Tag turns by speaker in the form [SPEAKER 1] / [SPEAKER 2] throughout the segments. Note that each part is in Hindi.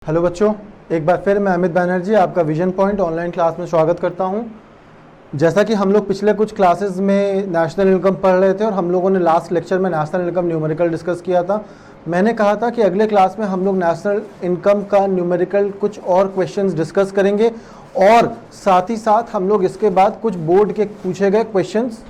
[SPEAKER 1] हेलो बच्चों, एक बार फिर मैं अमित बैनर्जी आपका विजन पॉइंट ऑनलाइन क्लास में स्वागत करता हूं। जैसा कि हम लोग पिछले कुछ क्लासेस में नेशनल इनकम पढ़ रहे थे और हम लोगों ने लास्ट लेक्चर में नेशनल इनकम न्यूमेरिकल डिस्कस किया था। मैंने कहा था कि अगले क्लास में हम लोग नेशनल इनकम का न्यूमेरिकल कुछ और क्वेश्चंस डिस्कस करेंगे और साथ ही साथ हम लोग इसके बाद कुछ बोर्ड के पूछे गए क्वेश्चंस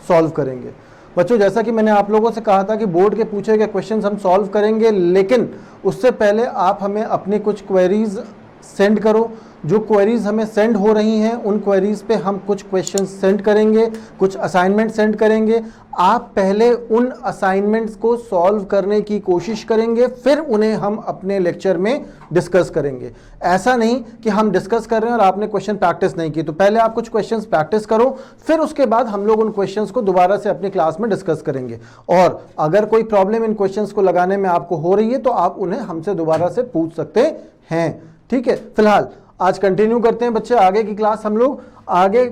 [SPEAKER 1] सॉल्व करेंगे। बच्चों, जैसा कि मैंने आप लोगों से कहा था कि बोर्ड के पूछे गए क्वेश्चंस हम सॉल्व करेंगे, लेकिन उससे पहले आप हमें अपनी कुछ क्वेरीज सेंड करो। जो क्वेरीज हमें सेंड हो रही हैं उन क्वेरीज पे हम कुछ क्वेश्चंस सेंड करेंगे, कुछ असाइनमेंट सेंड करेंगे। आप पहले उन असाइनमेंट्स को सॉल्व करने की कोशिश करेंगे, फिर उन्हें हम अपने लेक्चर में डिस्कस करेंगे। ऐसा नहीं कि हम डिस्कस कर रहे हैं और आपने क्वेश्चन प्रैक्टिस नहीं की। तो पहले आप कुछ क्वेश्चंस प्रैक्टिस करो, फिर उसके बाद हम लोग उन क्वेश्चंस को दोबारा से अपनी क्लास में डिस्कस करेंगे। और अगर कोई प्रॉब्लम इन क्वेश्चंस को लगाने में आपको हो रही है तो आप उन्हें हमसे दोबारा से पूछ सकते हैं। ठीक है, फिलहाल आज कंटिन्यू करते हैं बच्चे आगे की क्लास। हम लोग आगे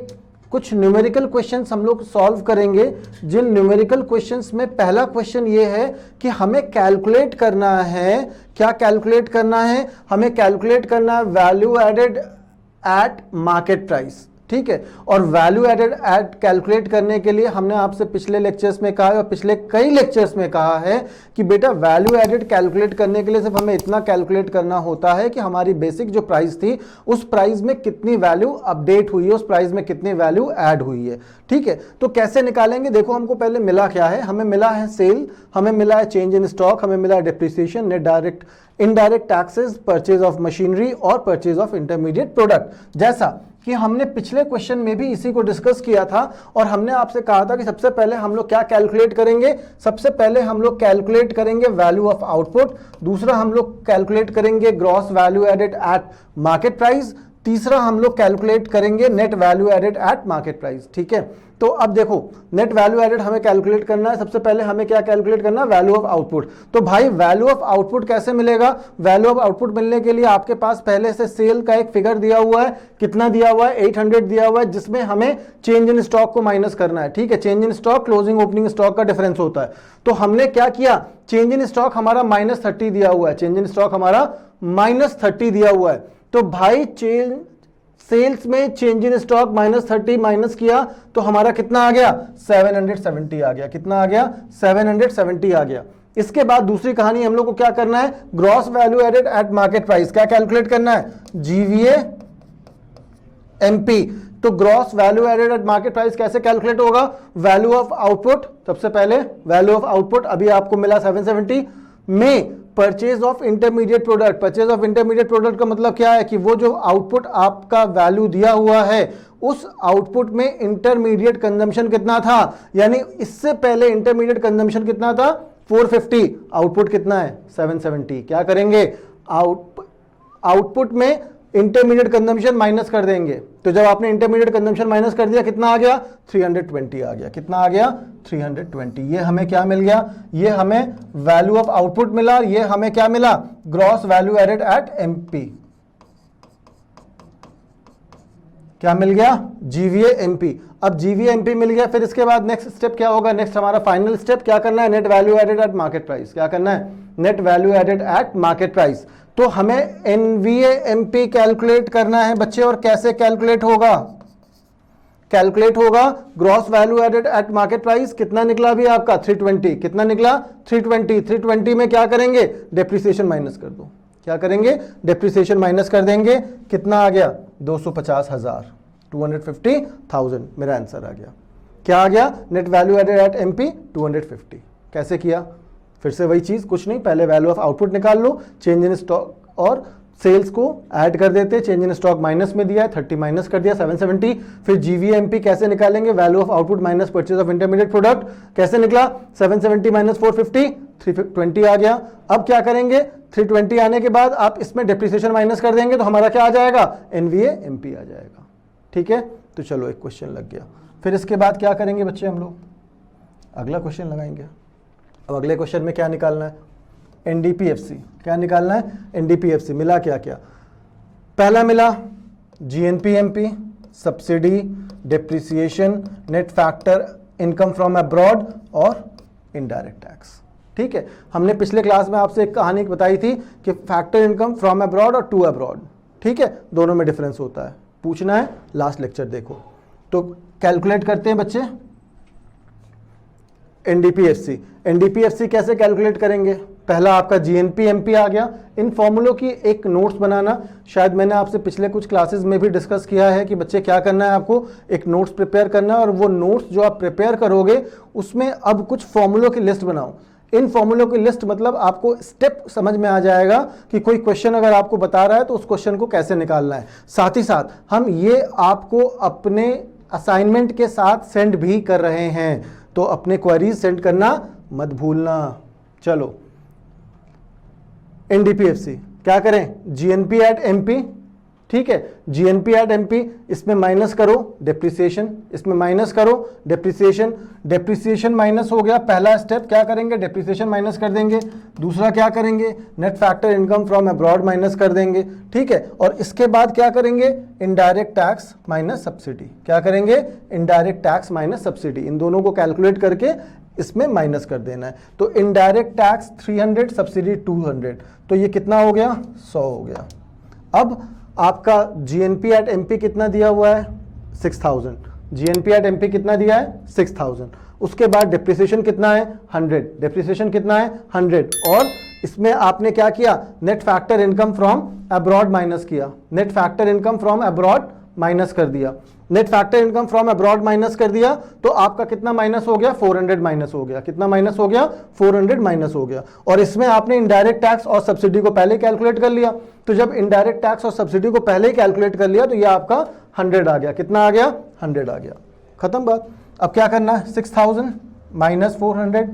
[SPEAKER 1] कुछ न्यूमेरिकल क्वेश्चंस हम लोग सॉल्व करेंगे। जिन न्यूमेरिकल क्वेश्चंस में पहला क्वेश्चन ये है कि हमें कैलकुलेट करना है। क्या कैलकुलेट करना है? हमें कैलकुलेट करना है value added at market price. ठीक है, और वैल्यू एडेड एट कैलकुलेट करने के लिए हमने आपसे पिछले लेक्चर्स में कहा है और पिछले कई लेक्चर्स में कहा है कि बेटा वैल्यू एडेड कैलकुलेट करने के लिए सिर्फ हमें इतना कैलकुलेट करना होता है कि हमारी बेसिक जो प्राइस थी उस प्राइस में कितनी वैल्यू अपडेट हुई है, उस प्राइस में कितनी वैल्यू ऐड हुई है। ठीक है, तो कैसे निकालेंगे? देखो, हमको पहले मिला क्या है। हमें मिला है सेल, हमें मिला है चेंज इन स्टॉक, हमें मिला है depreciation, net direct indirect taxes, purchase of machinery और परचेज ऑफ इंटरमीडिएट प्रोडक्ट। जैसा कि हमने पिछले क्वेश्चन में भी इसी को डिस्कस किया था और हमने आपसे कहा था कि सबसे पहले हम लोग क्या कैलकुलेट करेंगे। सबसे पहले हम लोग कैलकुलेट करेंगे वैल्यू ऑफ आउटपुट, दूसरा हम लोग कैलकुलेट करेंगे gross value added at market price, तीसरा हम लोग कैलकुलेट करेंगे net value added at market price. ठीक है, तो अब देखो, नेट वैल्यू एडेड हमें कैलकुलेट करना है। सबसे पहले हमें क्या कैलकुलेट करना है? Value of output. तो भाई वैल्यू ऑफ आउटपुट कैसे मिलेगा? वैल्यू ऑफ आउटपुट मिलने के लिए आपके पास पहले से सेल का एक फिगर दिया हुआ है। कितना दिया हुआ है? 800 दिया हुआ है, जिसमें हमें चेंज इन स्टॉक को माइनस करना है। ठीक है, change in stock closing opening stock का डिफरेंस होता है। तो हमने क्या किया? चेंज इन स्टॉक हमारा -30 दिया हुआ है, चेंज इन स्टॉक हमारा -30 दिया हुआ है। तो भाई सेल्स में चेंज इन स्टॉक -30 माइनस किया तो हमारा कितना आ गया? 770 आ गया। कितना आ गया? 770 आ गया। इसके बाद दूसरी कहानी हम लोग को क्या करना है? Gross value added at market price. क्या कैलकुलेट करना है? GVA MP. तो gross value added at market price कैसे कैलकुलेट होगा? वैल्यू ऑफ आउटपुट, सबसे पहले वैल्यू ऑफ आउटपुट अभी आपको मिला 770 में purchase of intermediate product. Purchase of intermediate product का मतलब क्या है कि वो जो आउटपुट आपका वैल्यू दिया हुआ है उस आउटपुट में इंटरमीडिएट कंजम्पशन कितना था, यानी इससे पहले इंटरमीडिएट कंजम्पशन कितना था? 450। आउटपुट कितना है? 770। क्या करेंगे? आउटपुट में इंटरमीडिएट कंजम्पशन माइनस कर देंगे। तो जब आपने इंटरमीडिएट कंजम्पशन माइनस कर दिया, कितना आ गया? 320 आ गया। कितना आ गया? 320। ये हमें क्या मिल गया? ये हमें वैल्यू ऑफ आउटपुट मिला। ये हमें क्या मिला? Gross value added at MP. क्या मिल गया? GVA MP. अब जीवीए एमपी मिल गया, फिर इसके बाद नेक्स्ट स्टेप क्या होगा? नेक्स्ट हमारा फाइनल स्टेप क्या करना है? Net value added at market price. क्या करना है? Net value added at market price. तो हमें एनवीए एमपी कैलकुलेट करना है बच्चे। और कैसे कैलकुलेट होगा? कैलकुलेट होगा gross value added at market price. कितना निकला अभी आपका? 320। कितना निकला? 320। 320 में क्या करेंगे? डेप्रिसिएशन माइनस कर दो। क्या करेंगे? डेप्रिसिएशन माइनस कर देंगे। कितना आ गया? 250,000, 250,000 मेरा आंसर आ गया। क्या आ गया? Net value added at MP 250। कैसे किया? फिर से वही चीज, कुछ नहीं, पहले वैल्यू ऑफ आउटपुट निकाल लो, चेंज इन स्टॉक और सेल्स को ऐड कर देते। चेंज इन स्टॉक माइनस में दिया है, 30 माइनस कर दिया, 770। फिर जीवीएमपी कैसे निकालेंगे? Value of output minus purchase of intermediate product. कैसे निकला? 770 माइनस 450, 320 आ गया। अब क्या करेंगे? 320 आने के बाद आप इसमें डिप्रिसिएशन माइनस कर देंगे तो हमारा क्या आ जाएगा? एनवीए एमपी आ जाएगा। ठीक है, तो चलो एक क्वेश्चन लग गया। फिर इसके बाद क्या करेंगे बच्चे? हम लोग अगला क्वेश्चन लगाएंगे। अब अगले क्वेश्चन में क्या निकालना है? एनडीपीएफसी। क्या निकालना है? एनडीपीएफसी। मिला क्या क्या? पहला मिला GNPMP, subsidy, depreciation, net factor income from abroad और इनडायरेक्ट टैक्स। ठीक है, हमने पिछले क्लास में आपसे एक कहानी बताई थी कि फैक्टर इनकम फ्रॉम अब्रॉड और टू अब्रॉड, ठीक है, दोनों में डिफरेंस होता है। पूछना है लास्ट लेक्चर देखो। तो कैलकुलेट करते हैं बच्चे एनडीपीएफसी। एनडीपीएफसी कैसे कैलकुलेट करेंगे? पहला आपका जीएनपी आ गया। इन फॉर्मूलों की एक नोट्स बनाना, शायद मैंने आपसे पिछले कुछ क्लासेस में भी डिस्कस किया है कि बच्चे क्या करना है, आपको एक नोट्स प्रिपेयर करना है और वो नोट्स जो आप प्रिपेयर करोगे उसमें अब कुछ फॉर्मूलों की लिस्ट बनाओ। इन फॉर्मूलों की लिस्ट मतलब आपको स्टेप समझ में आ जाएगा कि कोई क्वेश्चन अगर आपको बता रहा है तो उस क्वेश्चन को कैसे निकालना है। साथ ही साथ हम ये आपको अपने असाइनमेंट के साथ सेंड भी कर रहे हैं, तो अपने क्वेरीज सेंड करना मत भूलना। चलो एनडीपीएफसी क्या करें? जीएनपी एट एमपी, ठीक है, जीएनपी एट एमपी, इसमें माइनस करो डेप्रिसिएशन, इसमें माइनस करो डेप्रिसिएशन, डेप्रिसिएशन माइनस हो गया। पहला स्टेप क्या करेंगे? डेप्रिसिएशन माइनस कर देंगे। दूसरा क्या करेंगे? Net factor income from abroad minus कर देंगे, ठीक है। और इसके बाद क्या करेंगे? Indirect tax minus subsidy. क्या करेंगे? Indirect tax minus subsidy. इन दोनों को कैलकुलेट करके इसमें माइनस कर देना है। तो इनडायरेक्ट टैक्स 300, सब्सिडी 200, तो ये कितना हो गया? 100 हो गया। अब आपका जीएनपी एट एमपी कितना दिया हुआ है? 6000। जीएनपी एट एमपी कितना दिया है? 6000। उसके बाद डेप्रिसिएशन कितना है? 100। डेप्रिसिएशन कितना है? 100। और इसमें आपने क्या किया? Net factor income from abroad minus किया। Net factor income from abroad minus कर दिया। Net factor income from abroad minus कर दिया तो आपका कितना माइनस हो गया? 400 माइनस हो गया। कितना माइनस हो गया? 400 माइनस हो गया। और इसमें आपने इनडायरेक्ट टैक्स और सब्सिडी को पहले कैलकुलेट कर लिया। तो जब इनडायरेक्ट टैक्स और सब्सिडी को पहले ही कैलकुलेट कर लिया तो ये आपका 100 आ गया। कितना आ गया? 100 आ गया। खत्म बात। अब क्या करना है? 6000 माइनस 400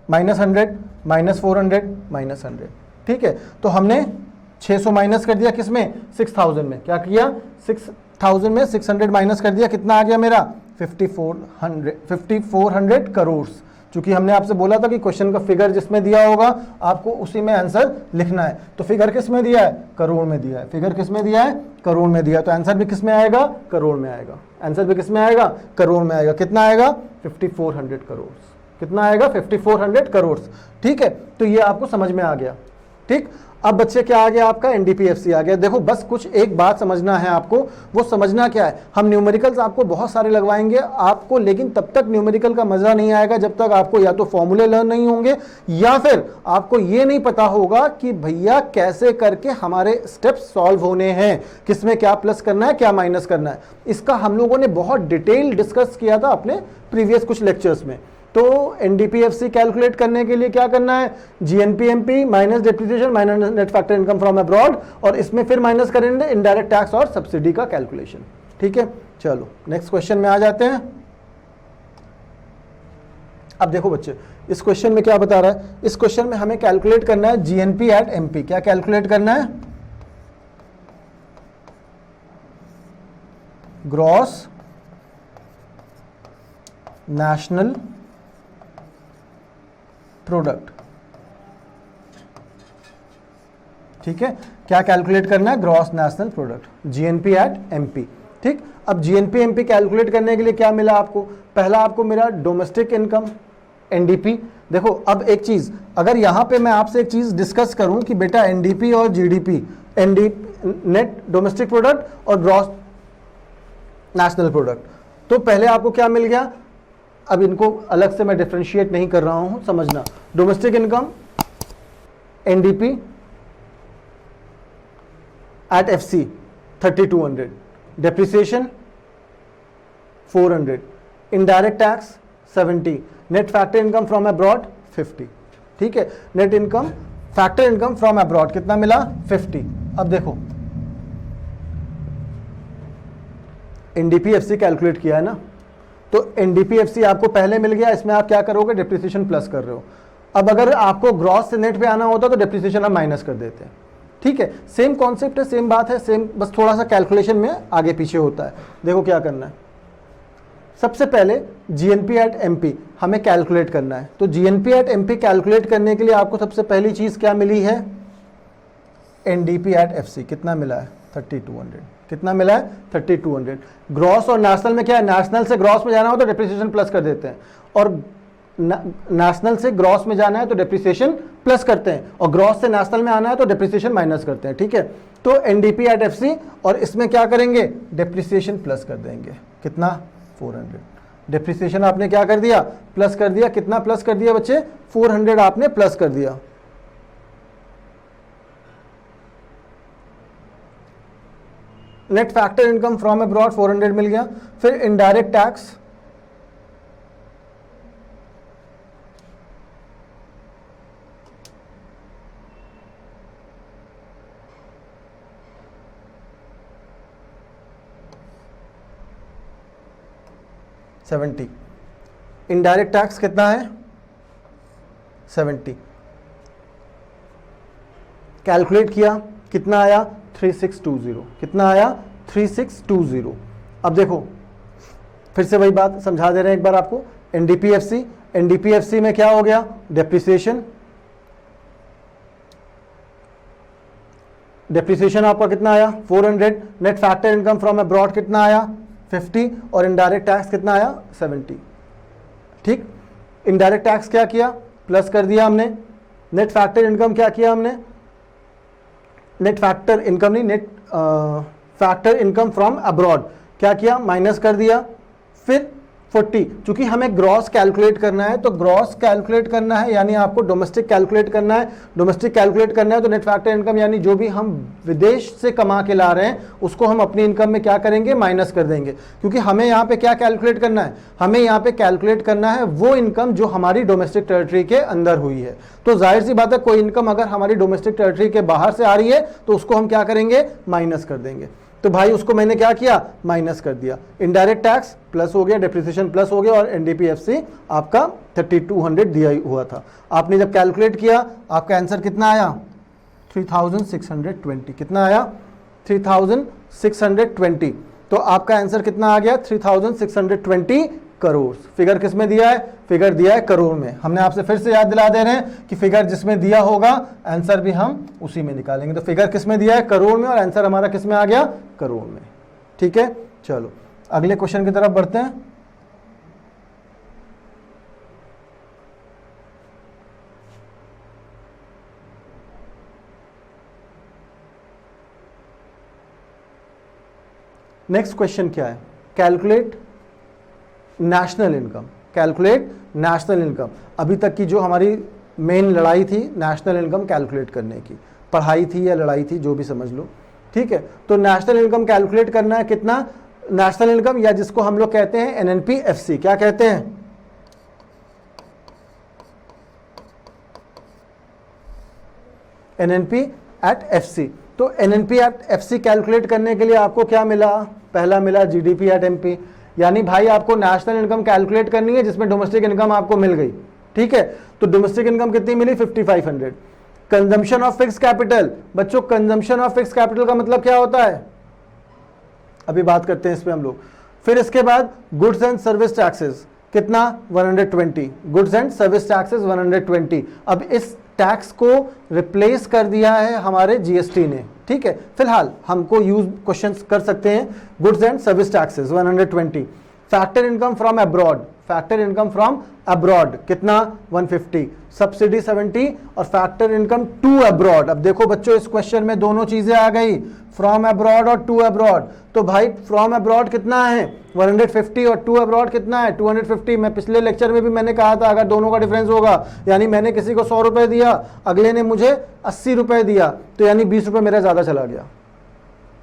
[SPEAKER 1] माइनस 100 माइनस 400 माइनस 100, ठीक है। तो हमने 600 माइनस कर दिया किसमें? 6000 में। क्या किया? 6000 में 600 माइनस कर दिया। कितना आ गया मेरा? 5400 करोड़। चूंकि हमने आपसे बोला था कि क्वेश्चन का फिगर जिसमें दिया होगा आपको उसी में आंसर लिखना है। तो फिगर किस में दिया है? करोड़ में दिया है। फिगर किस में दिया है? करोड़ में दिया। तो आंसर भी किस में आएगा? करोड़ में आएगा। आंसर भी किस में आएगा? करोड़ में आएगा। कितना आएगा? 5400 करोड़। कितना आएगा? 5400 करोड़, ठीक है। तो ये आपको समझ में आ गया, ठीक। अब बच्चे क्या आ गया? आपका एनडीपीएफसी आ गया। देखो बस कुछ एक बात समझना है आपको। वो समझना क्या है? हम न्यूमेरिकल्स आपको बहुत सारे लगवाएंगे आपको, लेकिन तब तक न्यूमेरिकल का मजा नहीं आएगा जब तक आपको या तो फॉर्मूले लर्न नहीं होंगे या फिर आपको ये नहीं पता होगा कि भैया कैसे करके हमारे स्टेप्स सॉल्व होने हैं, किसमें क्या प्लस करना है, क्या माइनस करना है। इसका हम लोगों ने बहुत डिटेल डिस्कस किया था अपने प्रीवियस कुछ लेक्चर्स में। तो एनडीपीएफसी कैलकुलेट करने के लिए क्या करना है? GNPMP minus depreciation minus net factor income from abroad, और इसमें फिर माइनस करेंगे इनडायरेक्ट टैक्स और सब्सिडी का कैलकुलेशन, ठीक है। चलो नेक्स्ट क्वेश्चन में आ जाते हैं। अब देखो बच्चे, इस क्वेश्चन में क्या बता रहा है? इस क्वेश्चन में हमें कैलकुलेट करना है जीएनपी एट एमपी। क्या कैलकुलेट करना है? ग्रॉस नेशनल प्रोडक्ट, ठीक है। क्या कैलकुलेट करना है? Gross national product, GNP at MP, ठीक। अब जीएनपी एमपी कैलकुलेट करने के लिए क्या मिला आपको? पहला आपको मिला डोमेस्टिक इनकम एनडीपी। देखो अब एक चीज, अगर यहां पे मैं आपसे एक चीज डिस्कस करूं कि बेटा एनडीपी और जीडीपी, नेट डोमेस्टिक प्रोडक्ट और ग्रॉस नेशनल प्रोडक्ट, तो पहले आपको क्या मिल गया? अब इनको अलग से मैं डिफरेंशिएट नहीं कर रहा हूं, समझना। Domestic income NDP at FC 3200, depreciation 400, indirect tax 70, net factor income from abroad 50, ठीक है। Net income factor income from abroad कितना मिला? 50। अब देखो एनडीपीएफसी कैलकुलेट किया है ना, तो एनडीपीएफसी आपको पहले मिल गया। इसमें आप क्या करोगे? डेप्रिसिएशन प्लस कर रहे हो। अब अगर आपको ग्रॉस से नेट पे आना होता तो डेप्रिसिएशन हम माइनस कर देते हैं, ठीक है। सेम कॉन्सेप्ट है, सेम बात है, सेम, बस थोड़ा सा कैलकुलेशन में आगे पीछे होता है। देखो क्या करना है। सबसे पहले जीएनपी एट एमपी हमें कैलकुलेट करना है। तो जीएनपी एट एमपी कैलकुलेट करने के लिए आपको सबसे पहली चीज क्या मिली है? एनडीपी एट एफसी कितना मिला है? 3200। कितना मिला है? 3200। ग्रॉस और नेशनल में क्या है? नेशनल से ग्रॉस में जाना हो तो डेप्रिसिएशन प्लस कर देते हैं, और नेशनल से ग्रॉस में जाना है तो डेप्रिसिएशन प्लस करते हैं, और ग्रॉस से नेशनल में आना है तो डेप्रिसिएशन माइनस करते हैं, ठीक है। तो एनडीपी एट एफसी, और इसमें क्या करेंगे, डेप्रिसिएशन प्लस कर देंगे, कितना 400। डेप्रिसिएशन आपने क्या कर दिया, प्लस कर दिया, कितना प्लस कर दिया बच्चे, 400 आपने प्लस कर दिया। Net factor income from abroad 400 मिल गया। फिर इनडायरेक्ट टैक्स, इनडायरेक्ट टैक्स कितना है, 70। कैलकुलेट किया, कितना आया, 3620। कितना आया, 3620। अब देखो फिर से वही बात समझा दे रहे हैं एक बार आपको। एनडीपीएफसी, एनडीपीएफसी में क्या हो गया, डेप्रिसिएशन, डेप्रिसिएशन आपका कितना आया 400। Net factor income from abroad कितना आया 50, और इनडायरेक्ट टैक्स कितना आया 70। ठीक, इनडायरेक्ट टैक्स क्या किया, प्लस कर दिया हमने। नेट फैक्टर इनकम क्या किया हमने, नेट फैक्टर इनकम नहीं, net factor income from abroad क्या किया, माइनस कर दिया। फिर 40, चूंकि हमें ग्रॉस कैलकुलेट करना है तो ग्रॉस कैलकुलेट करना है, यानी आपको डोमेस्टिक कैलकुलेट करना है। डोमेस्टिक कैलकुलेट करना है तो नेट फैक्टर इनकम यानी जो भी हम विदेश से कमा के ला रहे हैं उसको हम अपनी इनकम में क्या करेंगे, माइनस कर देंगे। क्योंकि हमें यहाँ पे क्या कैलकुलेट करना है, हमें यहाँ पे कैलकुलेट करना है वो इनकम जो हमारी डोमेस्टिक टेरिटरी के अंदर हुई है। तो जाहिर सी बात है कोई इनकम अगर हमारी डोमेस्टिक टेरिटरी के बाहर से आ रही है तो उसको हम क्या करेंगे, माइनस कर देंगे। तो भाई उसको मैंने क्या किया, माइनस कर दिया। इनडायरेक्ट टैक्स प्लस हो गया, डेप्रिसिएशन प्लस हो गया, और एनडीपीएफसी आपका 3200 दिया हुआ था। आपने जब कैलकुलेट किया आपका आंसर कितना आया, 3620। कितना आया, 3620। तो आपका आंसर कितना आ गया, 3620 करोड़। फिगर किस में दिया है, फिगर दिया है करोड़ में। हमने आपसे फिर से याद दिला दे रहे हैं कि फिगर जिसमें दिया होगा आंसर भी हम उसी में निकालेंगे। तो फिगर किस में दिया है, करोड़ में, और आंसर हमारा किस में आ गया, करोड़ में। ठीक है, चलो अगले क्वेश्चन की तरफ बढ़ते हैं। नेक्स्ट क्वेश्चन क्या है, calculate national income. Calculate national income. अभी तक की जो हमारी मेन लड़ाई थी नेशनल इनकम कैलकुलेट करने की, पढ़ाई थी या लड़ाई थी जो भी समझ लो, ठीक है। तो नेशनल इनकम कैलकुलेट करना है, कितना, नेशनल इनकम, या जिसको हम लोग कहते हैं एनएनपीएफसी। क्या कहते हैं, एनएनपी एट एफसी। तो एनएनपी एट एफसी कैलकुलेट करने के लिए आपको क्या मिला, पहला मिला जीडीपी एट एमपी। यानी भाई आपको नेशनल इनकम कैलकुलेट करनी है जिसमें डोमेस्टिक इनकम आपको मिल गई, ठीक है। तो डोमेस्टिक इनकम कितनी मिली, 5500। कंजम्पशन ऑफ फिक्स कैपिटल, बच्चों कंजम्पशन ऑफ फिक्स कैपिटल का मतलब क्या होता है, अभी बात करते हैं इस पे हम लोग। फिर इसके बाद गुड्स एंड सर्विस टैक्सेस, कितना 120, गुड्स एंड सर्विस टैक्सेस 120। अब इस टैक्स को रिप्लेस कर दिया है हमारे जीएसटी ने, ठीक है। फिलहाल हमको यूज क्वेश्चंस कर सकते हैं। Goods and service taxes 120। Factor income from abroad, factor income from abroad कितना 150, सब्सिडी 70, और फैक्टर इनकम टू अब्रॉड। अब देखो बच्चों इस क्वेश्चन में दोनों चीजें आ गई, फ्रॉम अब्रॉड और टू अब्रॉड। तो भाई फ्रॉम अब्रॉड कितना है 150, और टू अब्रॉड कितना है 250। मैं पिछले लेक्चर में भी मैंने कहा था अगर दोनों का डिफरेंस होगा, यानी मैंने किसी को 100 रुपए दिया, अगले ने मुझे 80 रुपए दिया, तो यानी 20 रुपए मेरा ज्यादा चला गया,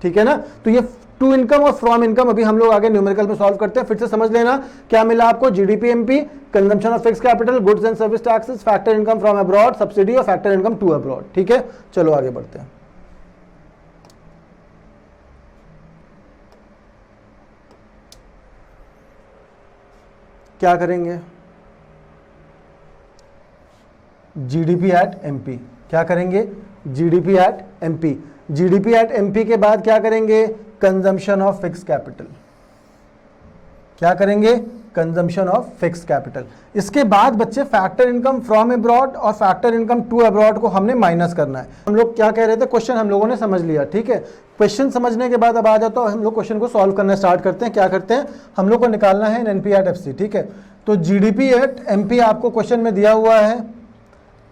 [SPEAKER 1] ठीक है ना। तो ये टू इनकम और फ्रॉम इनकम अभी हम लोग आगे न्यूमेरिकल में सॉल्व करते हैं। फिर से समझ लेना क्या मिला आपको, GDP MP, consumption of fix capital, goods and service taxes, factor income from abroad, subsidy, और फैक्टर इनकम टू अब्रॉड, ठीक है। चलो आगे बढ़ते हैं। क्या करेंगे, जीडीपी एट एमपी। क्या करेंगे, GDP at MP. GDP at MP के बाद क्या करेंगे, कंजम्पशन ऑफ फिक्स कैपिटल। क्या करेंगे, कंजम्पशन ऑफ फिक्स कैपिटल। इसके बाद बच्चे फैक्टर इनकम फ्रॉम अब्रॉड और फैक्टर इनकम टू अब्रॉड को हमने माइनस करना है। हम लोग क्या कह रहे थे, क्वेश्चन हम लोगों ने समझ लिया, ठीक है। क्वेश्चन समझने के बाद अब आ जाता है, हम लोग क्वेश्चन को सॉल्व करना स्टार्ट करते हैं। क्या करते हैं, हम लोग को निकालना है एनपी एट एफसी, ठीक है। तो जीडीपी एट एमपी आपको क्वेश्चन में दिया हुआ है,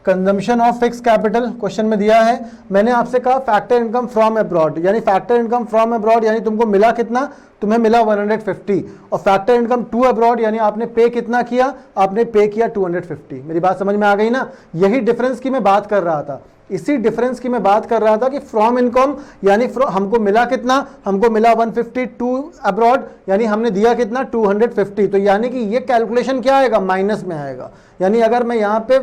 [SPEAKER 1] consumption of fix capital question में दिया है। मैंने आपसे कहा फैक्टर इनकम फ्रॉम अब्रॉड, यानी फैक्टर इनकम फ्रॉम अब्रॉड यानी तुमको मिला कितना, तुम्हें मिला 150, और फैक्टर इनकम टू अब्रॉड यानी आपने पे कितना किया, आपने पे किया 250। मेरी बात समझ में आ गई ना। यही डिफरेंस की मैं बात कर रहा था, इसी डिफरेंस की मैं बात कर रहा था कि फ्रॉम इनकम यानी हमको मिला कितना, हमको मिला 150, टू अब्रॉड यानी हमने दिया कितना 250। तो यानी कि ये कैलकुलेशन क्या आएगा, माइनस में आएगा। यानी अगर मैं यहाँ पे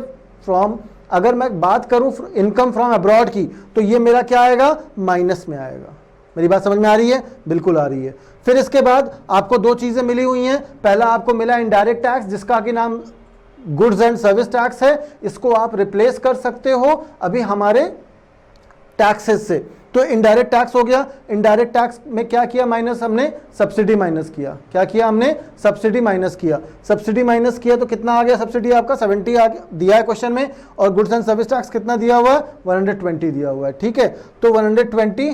[SPEAKER 1] अगर मैं बात करूं इनकम फ्रॉम अब्रॉड की, तो ये मेरा क्या आएगा, माइनस में आएगा। मेरी बात समझ में आ रही है, बिल्कुल आ रही है। फिर इसके बाद आपको दो चीजें मिली हुई हैं। पहला आपको मिला इनडायरेक्ट टैक्स, जिसका कि नाम गुड्स एंड सर्विस टैक्स है। इसको आप रिप्लेस कर सकते हो अभी हमारे टैक्सेस से। तो इनडायरेक्ट टैक्स हो गया। इनडायरेक्ट टैक्स में क्या किया, माइनस हमने सब्सिडी माइनस किया। क्या किया हमने, सब्सिडी माइनस किया। सब्सिडी माइनस किया तो कितना आ गया, सब्सिडी आपका 70 आ गया, दिया है क्वेश्चन में। और गुड्स एंड सर्विस टैक्स कितना दिया हुआ है, 120 दिया हुआ है, ठीक है। तो 120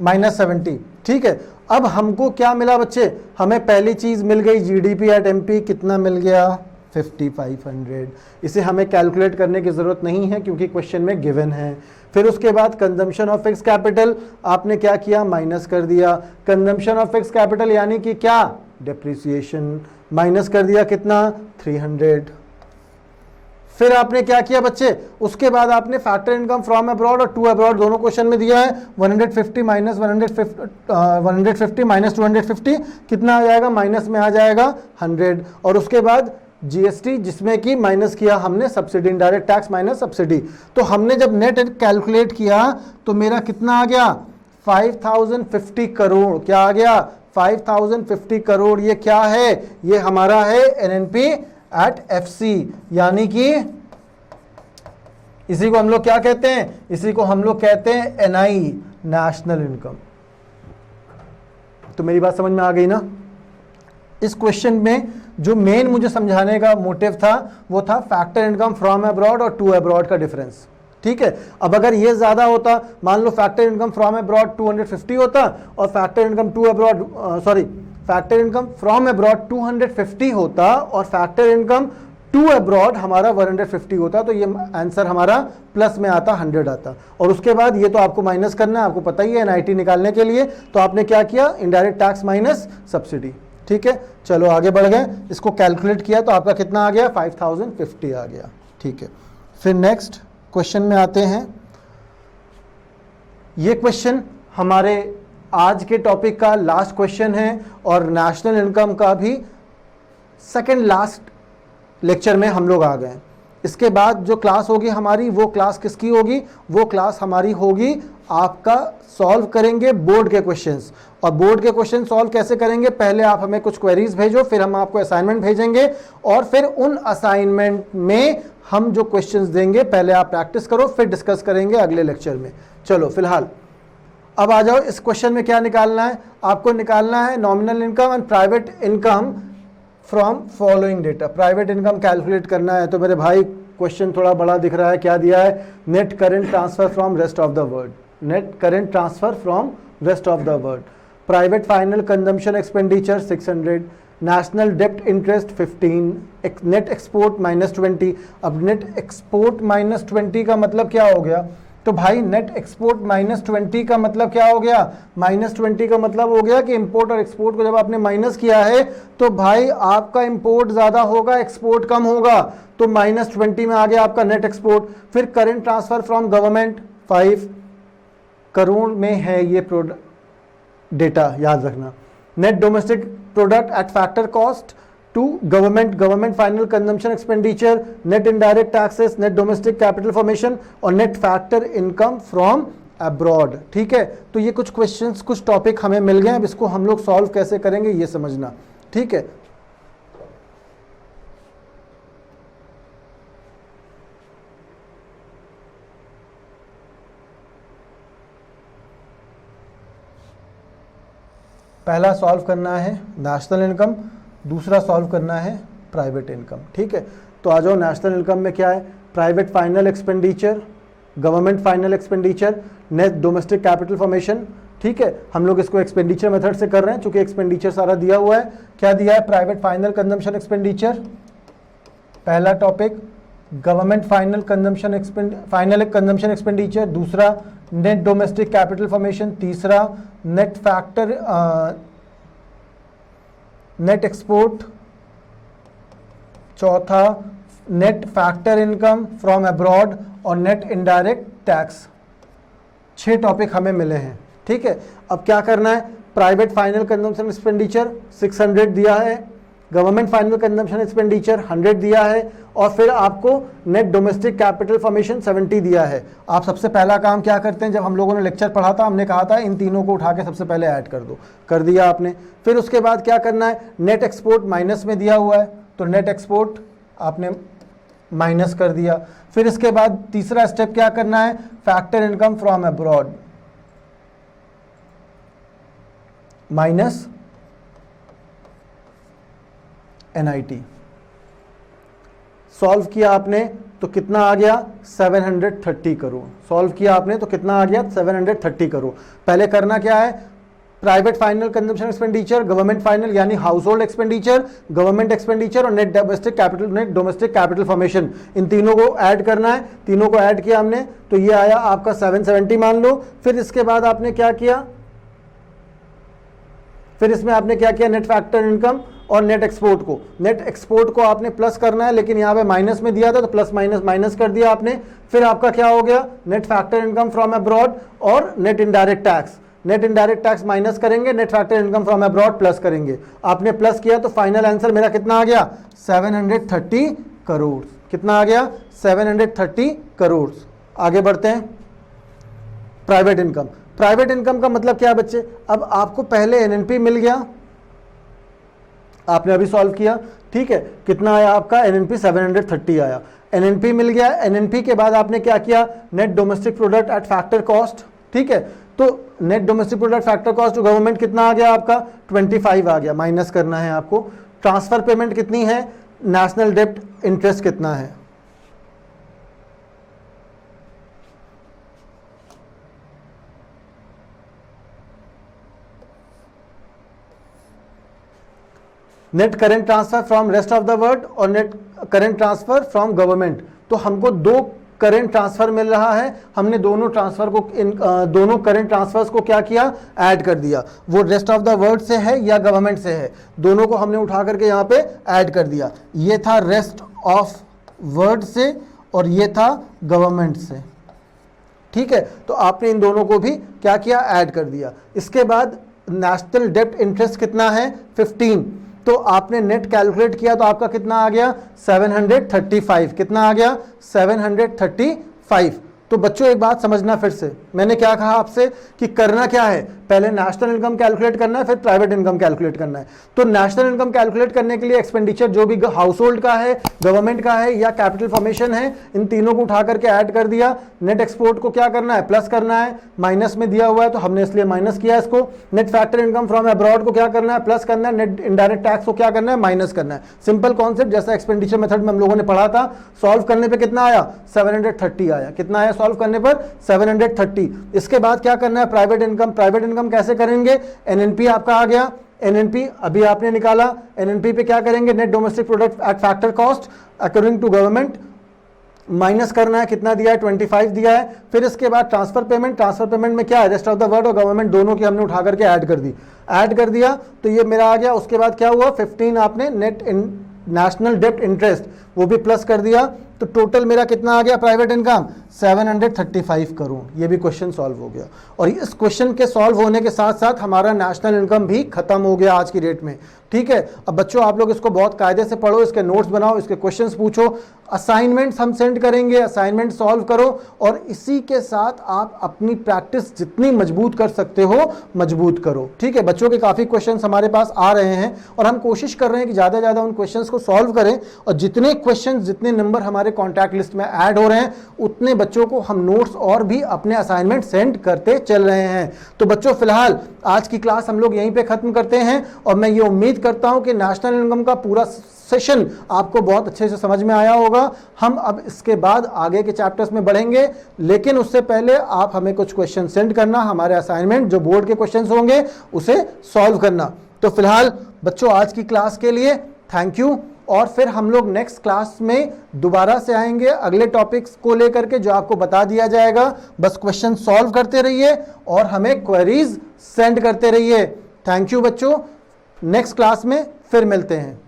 [SPEAKER 1] माइनस 70, ठीक है। अब हमको क्या मिला बच्चे, हमें पहली चीज मिल गई जीडीपी एट एमपी, कितना मिल गया 5500। इसे हमें कैलकुलेट करने की जरूरत नहीं है क्योंकि क्वेश्चन में गिवन है। फिर उसके बाद कंजम्पशन ऑफ फिक्स कैपिटल आपने क्या किया, माइनस कर दिया। कंजम्पशन ऑफ फिक्स कैपिटल यानी कि क्या, डेप्रिसिएशन, माइनस कर दिया कितना 300। फिर आपने क्या किया बच्चे, उसके बाद आपने फैक्टर इनकम फ्रॉम अब्रॉड और टू अब्रॉड दोनों क्वेश्चन में दिया है। 150 माइनस 150 माइनस 250 कितना आ जाएगा, माइनस में आ जाएगा 100। और उसके बाद जीएसटी, जिसमें कि माइनस किया हमने subsidy, indirect tax minus subsidy. तो हमने जब नेट कैलकुलेट किया तो मेरा कितना आ गया, 5050 करोड़। क्या आ गया, 5050 करोड़। ये क्या है, ये हमारा है एनएनपी एट एफसी, यानी कि इसी को हम लोग क्या कहते हैं, इसी को हम लोग कहते हैं एनआई, नेशनल इनकम। तो मेरी बात समझ में आ गई ना। इस क्वेश्चन में जो मेन मुझे समझाने का मोटिव था वो था फैक्टर इनकम फ्रॉम अब्रॉड और टू अब्रॉड का डिफरेंस, ठीक है। अब अगर ये ज्यादा होता, मान लो फैक्टर इनकम फ्रॉम अब्रॉड 250 होता और factor income to abroad factor income from abroad 250 होता और फैक्टर इनकम टू अब्रॉड हमारा 150 होता, तो ये आंसर हमारा प्लस में आता, 100 आता। और उसके बाद ये तो आपको माइनस करना है, आपको पता ही है एनआईटी निकालने के लिए। तो आपने क्या किया, इनडायरेक्ट टैक्स माइनस सब्सिडी, ठीक है। चलो आगे बढ़ गए, इसको कैलकुलेट किया तो आपका कितना आ गया, 5050 आ गया, ठीक है। फिर नेक्स्ट क्वेश्चन में आते हैं। ये क्वेश्चन हमारे आज के टॉपिक का लास्ट क्वेश्चन है और नेशनल इनकम का भी सेकंड लास्ट लेक्चर में हम लोग आ गए। इसके बाद जो क्लास होगी हमारी, वो क्लास किसकी होगी, वो क्लास हमारी होगी आपका सॉल्व करेंगे बोर्ड के क्वेश्चंस। और बोर्ड के क्वेश्चन सॉल्व कैसे करेंगे, पहले आप हमें कुछ क्वेरीज भेजो, फिर हम आपको असाइनमेंट भेजेंगे और फिर उन असाइनमेंट में हम जो क्वेश्चंस देंगे पहले आप प्रैक्टिस करो, फिर डिस्कस करेंगे अगले लेक्चर में। चलो फिलहाल अब आ जाओ, इस क्वेश्चन में क्या निकालना है, आपको निकालना है nominal income and private income from following data. Private income calculate करना है। तो मेरे भाई क्वेश्चन थोड़ा बड़ा दिख रहा है, क्या दिया है, net current transfer from rest of the world, net current transfer from rest of the world, private final consumption expenditure 600, national डेप्ट इंटरेस्ट 15, नेट एक्सपोर्ट -20। अब नेट एक्सपोर्ट -20 का मतलब क्या हो गया, तो भाई नेट एक्सपोर्ट -20 का मतलब क्या हो गया, -20 का मतलब हो गया कि इंपोर्ट और एक्सपोर्ट को जब आपने माइनस किया है तो भाई आपका इंपोर्ट ज्यादा होगा, एक्सपोर्ट कम होगा। तो -20 में आ गया आपका नेट एक्सपोर्ट। फिर current transfer from government 5 crore में है ये प्रोडक्ट डेटा, याद रखना। Net domestic product at factor cost to government final consumption expenditure, net indirect taxes, net domestic capital formation और net factor income from abroad, ठीक है। तो ये कुछ क्वेश्चंस, कुछ टॉपिक हमें मिल गए। अब इसको हम लोग सॉल्व कैसे करेंगे ये समझना, ठीक है। पहला सॉल्व करना है नेशनल इनकम, दूसरा सॉल्व करना है प्राइवेट इनकम। ठीक है, तो आ जाओ। नेशनल इनकम में क्या है? Private final expenditure, government final expenditure, net domestic capital formation. ठीक है, हम लोग इसको एक्सपेंडिचर मेथड से कर रहे हैं क्योंकि एक्सपेंडिचर सारा दिया हुआ है। क्या दिया है? प्राइवेट फाइनल कंजम्पशन एक्सपेंडिचर, पहला topic. Government final consumption expenditure, दूसरा नेट डोमेस्टिक कैपिटल फॉर्मेशन, तीसरा नेट फैक्टर नेट एक्सपोर्ट, चौथा net factor income from abroad और नेट इनडायरेक्ट टैक्स। 6 टॉपिक हमें मिले हैं। ठीक है, अब क्या करना है? प्राइवेट फाइनल कंजम्पशन एक्सपेंडिचर 600 दिया है, गवर्नमेंट फाइनल कंजम्पशन एक्सपेंडिचर 100 दिया है, और फिर आपको नेट डोमेस्टिक कैपिटल फॉर्मेशन 70 दिया है। आप सबसे पहला काम क्या करते हैं? जब हम लोगों ने लेक्चर पढ़ा था, हमने कहा था इन तीनों को उठा के सबसे पहले ऐड कर दो, कर दिया आपने। फिर उसके बाद क्या करना है? नेट एक्सपोर्ट माइनस में दिया हुआ है, तो नेट एक्सपोर्ट आपने माइनस कर दिया। फिर इसके बाद तीसरा स्टेप क्या करना है? Factor income from abroad minus NIT। Solve किया आपने तो कितना आ गया? 730 करोड़। सॉल्व किया आपने तो कितना आ गया? 730 करोड़। पहले करना क्या है? Private final consumption expenditure, government final यानी household expenditure, government expenditure और नेट डोमेस्टिक कैपिटल फॉर्मेशन, इन तीनों को ऐड करना है। तीनों को ऐड किया हमने तो ये आया आपका 770 मान लो। फिर इसके बाद आपने क्या किया? फिर इसमें आपने क्या किया? नेट फैक्टर इनकम और नेट एक्सपोर्ट को आपने प्लस करना है, लेकिन यहाँ पे माइनस में दिया था तो प्लस माइनस माइनस कर दिया आपने। फिर आपका क्या हो गया? Net factor income from abroad और net indirect tax. Net indirect tax minus करेंगे, net factor income from abroad plus करेंगे। आपने प्लस किया तो फाइनल आंसर मेरा कितना आ गया? 730 करोड़। कितना आ गया? 730 करोड़। आगे बढ़ते हैं। Private income. प्राइवेट इनकम का मतलब क्या है बच्चे? अब आपको पहले NNP मिल गया, आपने अभी सॉल्व किया। ठीक है, कितना आया आपका? NNP 730 आया। NNP मिल गया। NNP के बाद आपने क्या किया? Net domestic product at factor cost. ठीक है, तो net domestic product factor cost to government कितना आ गया आपका? 25 आ गया। माइनस करना है आपको। ट्रांसफर पेमेंट कितनी है? नेशनल डेब्ट इंटरेस्ट कितना है? Net current transfer from rest of the world और net current transfer from government. तो हमको 2 करेंट ट्रांसफर मिल रहा है, हमने दोनों ट्रांसफर को दोनों करेंट ट्रांसफर्स को क्या किया? ऐड कर दिया। वो रेस्ट ऑफ द वर्ल्ड से है या गवर्नमेंट से है, दोनों को हमने उठा करके यहाँ पे ऐड कर दिया। ये था रेस्ट ऑफ वर्ल्ड से और ये था गवर्नमेंट से। ठीक है, तो आपने इन दोनों को भी क्या किया? ऐड कर दिया। इसके बाद नेशनल डेब्ट इंटरेस्ट कितना है? 15। तो आपने नेट कैलकुलेट किया तो आपका कितना आ गया? 735। कितना आ गया? 735। तो बच्चों एक बात समझना, फिर से मैंने क्या कहा आपसे कि करना क्या है? पहले नेशनल इनकम कैलकुलेट करना है, फिर प्राइवेट इनकम कैलकुलेट करना है। तो नेशनल इनकम कैलकुलेट करने के लिए एक्सपेंडिचर जो भी हाउस होल्ड का है, गवर्नमेंट का है या कैपिटल फॉर्मेशन है, इन तीनों को उठा करके ऐड कर दिया। नेट एक्सपोर्ट को क्या करना है? प्लस करना है। माइनस में दिया हुआ है तो हमने इसलिए माइनस किया इसको। Net factor income from abroad को क्या करना है? प्लस करना है। नेट इनडायरेक्ट टैक्स को क्या करना है? माइनस करना है। सिंपल कॉन्सेप्ट, जैसा एक्सपेंडिचर मेथड में हम लोगों ने पढ़ा था। सॉल्व करने पर कितना आया? 730 आया। कितना आया सॉल्व करने पर? 730। इसके बाद क्या करना है? Private income. प्राइवेट इनकम कैसे करेंगे? NNP आपका आ गया। NNP अभी आपने निकाला। NNP पे क्या करेंगे? Net domestic product at factor cost according to government minus करना है। कितना दिया है? 25 दिया है। फिर इसके बाद ट्रांसफर पेमेंट। ट्रांसफर पेमेंट में क्या है? रेस्ट ऑफ द वर्ल्ड और गवर्नमेंट दोनों की हमने उठा करके ऐड कर दी। ऐड कर दिया तो ये मेरा आ गया। उसके बाद क्या हुआ? 15 आपने नेट नेशनल डेब्ट इंटरेस्ट वो भी प्लस कर दिया। तो टोटल मेरा कितना आ गया? Private income 735 crore. ये भी क्वेश्चन सॉल्व हो गया। और इस क्वेश्चन के सॉल्व होने के साथ साथ हमारा नेशनल इनकम भी खत्म हो गया आज की डेट में। ठीक है, अब बच्चों आप लोग इसको बहुत कायदे से पढ़ो, इसके नोट्स बनाओ, इसके क्वेश्चंस पूछो, असाइनमेंट्स हम सेंड करेंगे, असाइनमेंट सॉल्व करो और इसी के साथ आप अपनी प्रैक्टिस जितनी मजबूत कर सकते हो मजबूत करो। ठीक है, बच्चों के काफ़ी क्वेश्चंस हमारे पास आ रहे हैं और हम कोशिश कर रहे हैं कि ज़्यादा से ज़्यादा उन क्वेश्चंस को सॉल्व करें और जितने क्वेश्चन, जितने नंबर हमारे कॉन्टैक्ट लिस्ट में ऐड हो रहे हैं, उतने बच्चों को हम नोट्स और भी अपने असाइनमेंट सेंड करते चल रहे हैं। तो बच्चों फिलहाल आज की क्लास हम लोग यहीं पे खत्म करते हैं और मैं ये उम्मीद करता हूं कि नेशनल इनकम का पूरा सेशन आपको बहुत अच्छे से समझ में आया होगा। हम अब इसके बाद आगे के चैप्टर्स में बढ़ेंगे, लेकिन उससे पहले आप हमें कुछ क्वेश्चन सेंड करना, हमारे असाइनमेंट जो बोर्ड के क्वेश्चंस होंगे उसे सॉल्व करना। तो फिलहाल बच्चों आज की क्लास के लिए थैंक यू, और फिर हम लोग नेक्स्ट क्लास में दोबारा से आएंगे अगले टॉपिक्स को लेकर के जो आपको बता दिया जाएगा। बस क्वेश्चन सॉल्व करते रहिए और हमें क्वेरीज सेंड करते रहिए। थैंक यू बच्चों, नेक्स्ट क्लास में फिर मिलते हैं।